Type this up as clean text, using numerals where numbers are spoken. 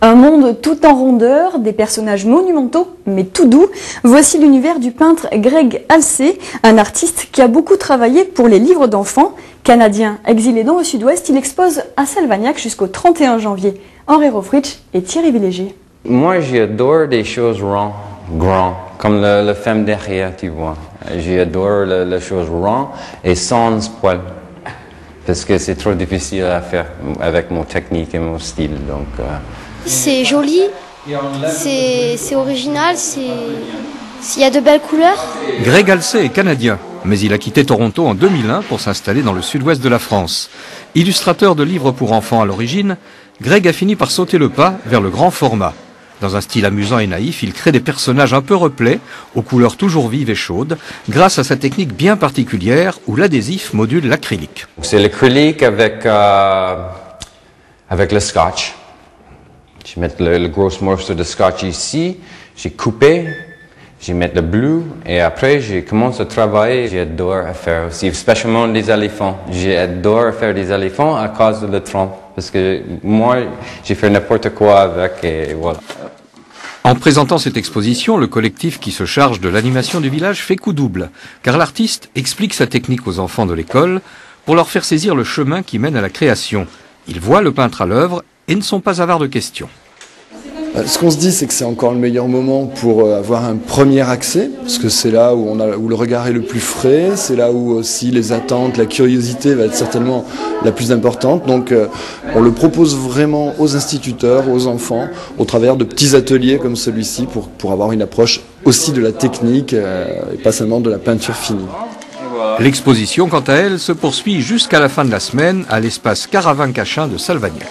Un monde tout en rondeur, des personnages monumentaux, mais tout doux. Voici l'univers du peintre Greg Halsey, un artiste qui a beaucoup travaillé pour les livres d'enfants. Canadien exilé dans le sud-ouest, il expose à Salvagnac jusqu'au 31 janvier. Henri Rofrich et Thierry Villéger. Moi, j'adore des choses grandes, comme le femme derrière, tu vois. J'adore les choses rondes et sans poils, parce que c'est trop difficile à faire avec mon technique et mon style. Donc, c'est joli, c'est original, il y a de belles couleurs. Greg Halsey est canadien, mais il a quitté Toronto en 2001 pour s'installer dans le sud-ouest de la France. Illustrateur de livres pour enfants à l'origine, Greg a fini par sauter le pas vers le grand format. Dans un style amusant et naïf, il crée des personnages un peu replets, aux couleurs toujours vives et chaudes, grâce à sa technique bien particulière où l'adhésif module l'acrylique. C'est l'acrylique avec le scotch. Je mets le gros morceau de scotch ici, j'ai coupé, je mets le bleu et après je commence à travailler. J'adore faire aussi, spécialement des éléphants. J'adore faire des éléphants à cause de la trompe, parce que moi j'ai fait n'importe quoi avec et voilà. En présentant cette exposition, le collectif qui se charge de l'animation du village fait coup double, car l'artiste explique sa technique aux enfants de l'école pour leur faire saisir le chemin qui mène à la création. Ils voient le peintre à l'œuvre et ne sont pas avares de questions. Ce qu'on se dit, c'est que c'est encore le meilleur moment pour avoir un premier accès, parce que c'est là où le regard est le plus frais, c'est là où aussi les attentes, la curiosité va être certainement la plus importante. Donc on le propose vraiment aux instituteurs, aux enfants, au travers de petits ateliers comme celui-ci, pour avoir une approche aussi de la technique et pas seulement de la peinture finie. L'exposition, quant à elle, se poursuit jusqu'à la fin de la semaine à l'espace Caravane-Cachin de Salvagnac.